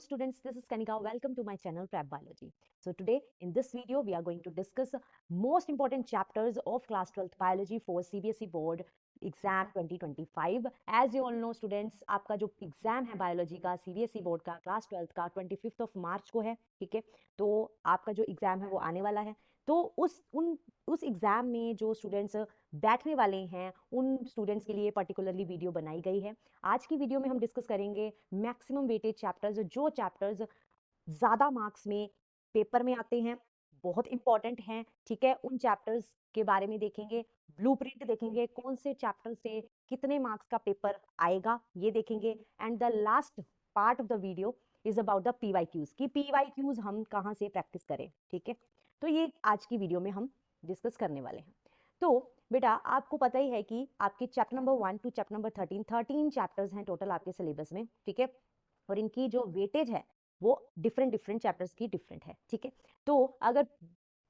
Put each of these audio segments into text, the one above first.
students, this is Kanika. Welcome to my channel Prep Biology. So today in this video we are going to discuss most important chapters of class 12th biology for CBSE board exam 2025. As you all know students, आपका जो exam है biology का CBSE board का class 12th का 25 मार्च को है. ठीक है, तो आपका जो एग्जाम है वो आने वाला है. तो उस एग्जाम में जो स्टूडेंट्स बैठने वाले हैं उन स्टूडेंट्स के लिए पर्टिकुलरली वीडियो बनाई गई है. आज की वीडियो में हम डिस्कस करेंगे मैक्सिमम वेटेज चैप्टर्स, जो चैप्टर्स ज़्यादा मार्क्स में पेपर में आते हैं, बहुत इंपॉर्टेंट हैं. ठीक है, उन चैप्टर्स के बारे में देखेंगे, ब्लूप्रिंट देखेंगे, कौन से चैप्टर से कितने मार्क्स का पेपर आएगा ये देखेंगे. And the last part of the video is about the PYQs कि पीवाईक्यूज हम कहाँ से प्रैक्टिस करें. ठीक है, तो ये आज की वीडियो में हम डिस्कस करने वाले हैं. तो बेटा आपको पता ही है कि आपके chapter number 1 to chapter number 13 chapters हैं टोटल आपके सिलेबस में. ठीक है, और इनकी जो वेटेज है वो डिफरेंट चैप्टर्स की डिफरेंट है. ठीक है, तो अगर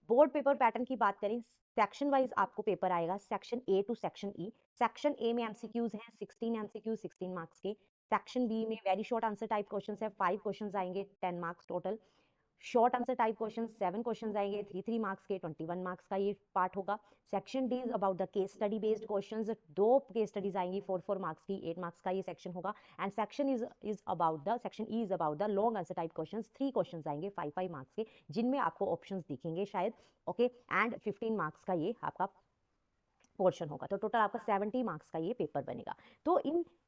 बोर्ड पेपर पैटर्न की बात करें, सेक्शन वाइज आपको पेपर आएगा, section A to section E. Section A में एमसीक्यूज हैं 16 एमसीक्यूज 16 मार्क्स के. सेक्शन बी में very short answer type questions है, 5 क्वेश्चंस आएंगे 10 marks total. Short answer type question 7 question आएंगे 3 मार्क्स के, 21 मार्क्स का ये पार्ट होगा. Section D is about the case study based questions, 2 case studies आएंगी 4 मार्क्स की, 8 मार्क्स का ये सेक्शन होगा. And section is about the section E is about the long answer type questions, 3 questions आएंगे 5 marks के, जिनमें आपको ऑप्शंस दिखेंगे शायद. ओके, एंड 15 मार्क्स का ये आपका पोर्शन होगा. तो टोटल आपका 70 मार्क्स का ये पेपर बनेगा. तो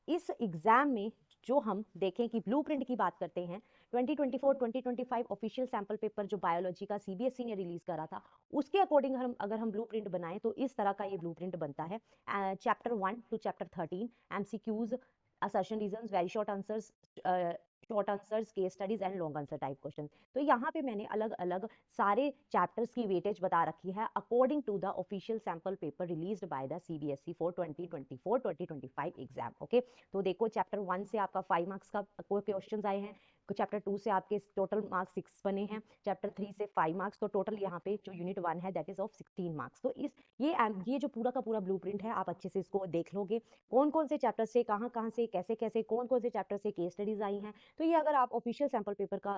इस एग्जाम में जो हम देखें कि ब्लूप्रिंट की बात करते हैं, 2024-2025 ऑफिशियल सैंपल पेपर जो बायोलॉजी का सीबीएसई ने रिलीज करा था, उसके अकॉर्डिंग अगर हम ब्लूप्रिंट बनाएं तो इस तरह का ये ब्लूप्रिंट बनता है. Chapter 1 to chapter 13 MCQs, assertion reasons, very short answers, short answers, case studies and long answer type question. तो यहाँ पे मैंने अलग अलग सारे चैप्टर्स की वेटेज बता रखी है according to the official sample paper released by the CBSE for 2024-2025 exam. Okay, तो देखो चैप्टर 1 से आपका 5 मार्क्स का क्वेश्चन आए हैं, चैप्टर 2 से आपके टोटल मार्क्स 6 बने हैं, चैप्टर 3 से 5 मार्क्स, तो टोटल यहाँ पे जो यूनिट 1 है दैट इज ऑफ 16 मार्क्स. तो ये जो पूरा का पूरा ब्लूप्रिंट है आप अच्छे से इसको देख लोगे, कौन कौन से चैप्टर से कहाँ से कैसे कैसे कौन कौन से चैप्टर से केस स्टडीज आई हैं. तो ये अगर आप ऑफिशियल सैंपल पेपर का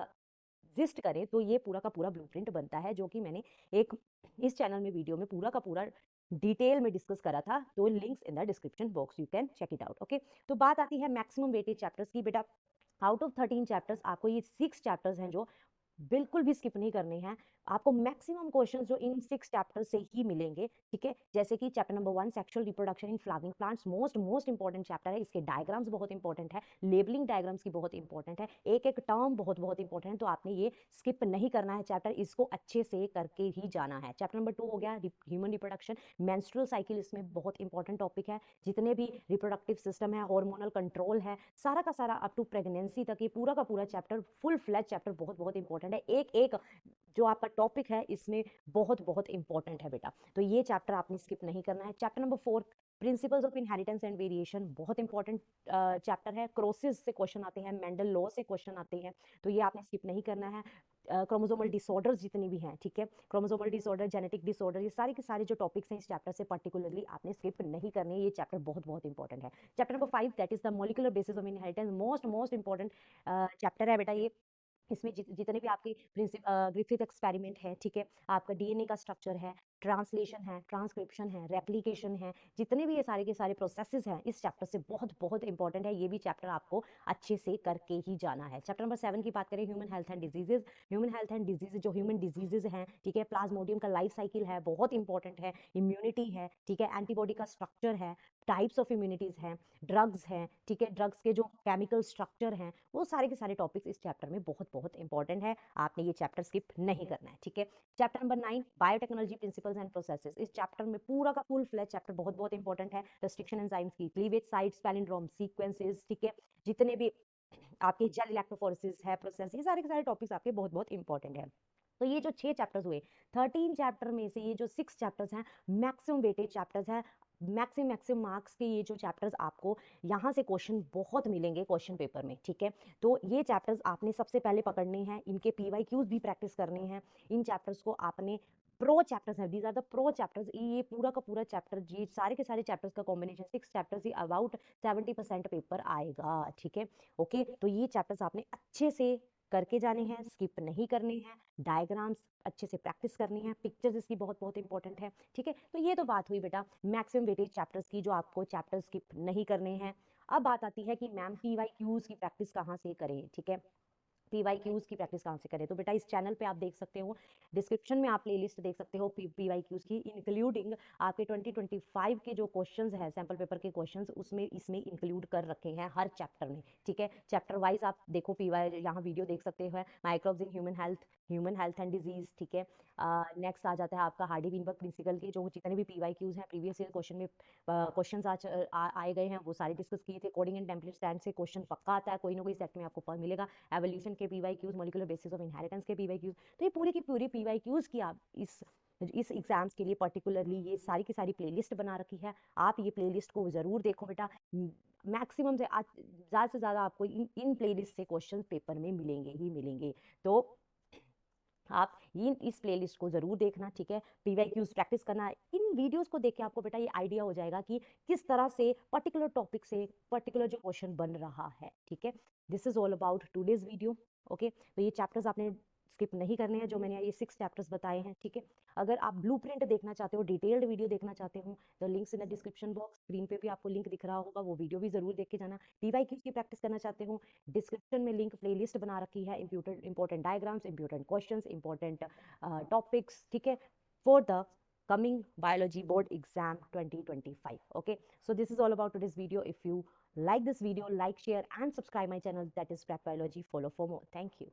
जिस्ट करें तो ये पूरा का पूरा ब्लूप्रिंट बनता है, जो कि मैंने एक इस चैनल में वीडियो में पूरा का पूरा डिटेल में डिस्कस करा था. तो links in the description box, you can check it out. Okay, तो बात आती है मैक्सिमम वेटेज चैप्टर्स की. बेटा आउट ऑफ 13 चैप्टर्स आपको ये 6 चैप्टर्स हैं जो बिल्कुल भी स्किप नहीं करने हैं. आपको मैक्सिमम क्वेश्चंस जो इन 6 चैप्टर से ही मिलेंगे. ठीक है, जैसे कि chapter number 1 sexual reproduction in flowering plants, most important chapter है. इसके डायग्राम्स बहुत इंपॉर्टेंट है, लेबलिंग डायग्राम्स की बहुत इंपॉर्टेंट है, एक एक टर्म बहुत इंपॉर्टेंट है. तो आपने ये स्किप नहीं करना है चैप्टर, इसको अच्छे से करके ही जाना है. चैप्टर नंबर 2 हो गया ह्यूमन रिप्रोडक्शन, मेंस्ट्रुअल साइकिल इसमें बहुत इंपॉर्टेंट टॉपिक है. जितने भी रिप्रोडक्टिव सिस्टम है, हार्मोनल कंट्रोल है, सारा का सारा अप टू प्रेगनेंसी तक ये पूरा का पूरा चैप्टर, फुल फ्लैज चैप्टर बहुत इंपॉर्टेंट है. एक एक जो आपका टॉपिक है इसमें बहुत इंपॉर्टेंट है बेटा, तो ये चैप्टर आपने स्किप नहीं करना है. Chapter number 4 principles of inheritance and variation, बहुत इंपॉर्टेंट चैप्टर है. क्रोसिस से क्वेश्चन आते हैं, मेंडल लॉ से क्वेश्चन आते हैं, तो ये आपने स्किप नहीं करना है. क्रोमोसोमल डिसऑर्डर्स जितने भी हैं, ठीक है, क्रोमोसोमल डिसऑर्डर, जेनेटिक डिसऑर्डर, ये सारे के सारे जो टॉपिक्स हैं इस चैप्टर से पर्टिकुलरली आपने स्किप नहीं करने. ये चैप्टर बहुत इंपॉर्टेंट है. Chapter number 5 that is the molecular basis of inheritance, most important chapter है बेटा ये. इसमें जितने भी आपके ग्रिफिथ एक्सपेरिमेंट है, ठीक है, आपका डीएनए का स्ट्रक्चर है, ट्रांसलेशन है, ट्रांसक्रिप्शन है, रेप्लिकेशन है, जितने भी ये सारे के सारे प्रोसेसेस हैं इस चैप्टर से बहुत इंपॉर्टेंट है. ये भी चैप्टर आपको अच्छे से करके ही जाना है. चैप्टर नंबर 7 की बात करें, human health and diseases. Human health and diseases, जो ह्यूमन डिजीजेज हैं, ठीक है, प्लाज्मोडियम का लाइफ साइकिल है, बहुत इंपॉर्टेंट है. इम्यूनिटी है, ठीक है, एंटीबॉडी का स्ट्रक्चर है, टाइप्स ऑफ इम्यूनिटीज हैं, ड्रग्स हैं, ठीक है, ड्रग्स के जो केमिकल स्ट्रक्चर हैं, वो सारे के सारे टॉपिक्स इस चैप्टर में बहुत इंपॉर्टेंट है. आपने ये चैप्टर स्किप नहीं करना है. ठीक है, chapter number 9 biotechnology principles and processes. इस चैप्टर में पूरा का फुल फ्लैज चैप्टर बहुत इंपॉर्टेंट है. रेस्ट्रिक्शन एंजाइम्स की, क्लीवेज साइट्स, पैलिंड्रोम सीक्वेंसेस, ठीक है, जितने भी आपके जेल इलेक्ट्रोफोरेसिस है, प्रोसेस, ये सारे के सारे टॉपिक्स आपके बहुत इंपॉर्टेंट है. तो ये जो 6 चैप्टर्स हुए 13 चैप्टर में से, ये जो 6 चैप्टर्स हैं मैक्सिमम वेटेज चैप्टर्स हैं, मैक्सिमम मार्क्स के ये जो चैप्टर्स आपको यहाँ से क्वेश्चन बहुत मिलेंगे क्वेश्चन पेपर में. ठीक है, तो ये चैप्टर्स आपने सबसे पहले पकड़ने हैं, इनके पीवाईक्यूज भी प्रैक्टिस करने हैं. इन चैप्टर्स को आपने प्रो चैप्टर्स है, these are the pro chapters. ये पूरा का पूरा चैप्टर, ये सारे के सारे चैप्टर्स का combination 6 chapters he about 70% paper आएगा. ठीक है, ओके, तो ये चैप्टर्स आपने अच्छे से करके जाने हैं, स्किप नहीं करने हैं, डायग्राम्स अच्छे से प्रैक्टिस करनी है, पिक्चर्स इसकी बहुत बहुत इंपॉर्टेंट है, ठीक है। तो ये तो बात हुई बेटा मैक्सिमम वेटेज चैप्टर्स की, जो आपको चैप्टर स्किप नहीं करने हैं। अब बात आती है कि मैम PYQs की प्रैक्टिस कहाँ से करें, ठीक है। PYQs की प्रैक्टिस कहाँ से करें, तो बेटा इस चैनल पे आप देख सकते हो, डिस्क्रिप्शन में आप प्लेलिस्ट देख सकते हो PYQs की, इंक्लूडिंग आपके 2025 के जो क्वेश्चंस है, सैम्पल पेपर के क्वेश्चंस, उसमें इसमें इंक्लूड कर रखे हैं हर चैप्टर में, ठीक है। चैप्टर वाइज आप देखो, यहाँ वीडियो देख सकते हो, microbes in human health and disease, ठीक है। नेक्स्ट आ जाता है आपका हार्डी विनबर्ग प्रिंसिपल के जो जितने भी PYQs हैं प्रीवियस ईयर क्वेश्चन में क्वेश्चन आए गए हैं, वो सारे डिस्कस किए थे। कोडिंग एंड टेम्पलेट स्टैंड से क्वेश्चन पक्का आता है, कोई ना कोई सेट में आपको मिलेगा। एवोल्यूशन के PYQs, molecular basis of inheritance के PYQs, तो ये पूरी की पूरी PYQs की आप इस एग्जाम्स के लिए पर्टिकुलरली ये सारी की सारी प्लेलिस्ट बना रखी है। आप ये प्लेलिस्ट को जरूर देखो बेटा, मैक्सिमम से ज़्यादा से ज़्यादा आपको इन प्लेलिस्ट से क्वेश्चन पेपर में मिलेंगे ही मिलेंगे। तो आप इस प्लेलिस्ट को जरूर देखना, ठीक है। PYQs प्रैक्टिस करना, इन वीडियोस को देख के आपको बेटा ये आइडिया हो जाएगा कि किस तरह से पर्टिकुलर टॉपिक से पर्टिकुलर जो क्वेश्चन बन रहा है, ठीक है। This is all about today's video, okay. तो ये चैप्टर्स आपने स्किप नहीं करने हैं, जो मैंने ये 6 चैप्टर्स बताए हैं, ठीक है। अगर आप ब्लूप्रिंट देखना चाहते हो, डिटेल्ड वीडियो देखना चाहते हो, तो links in the description box, screen पे भी आपको लिंक दिख रहा होगा, वो वीडियो भी जरूर देख के जाना। PYQs की प्रैक्टिस करना चाहते हो, डिस्क्रिप्शन में लिंक प्लेलिस्ट बना रखी है, important diagrams, important questions, important topics, ठीक है, for the coming biology board exam 2025. Okay, so this is all about today's video. If you like this video, like, share and subscribe my channel, that is Prep Biology. Follow for more. Thank you.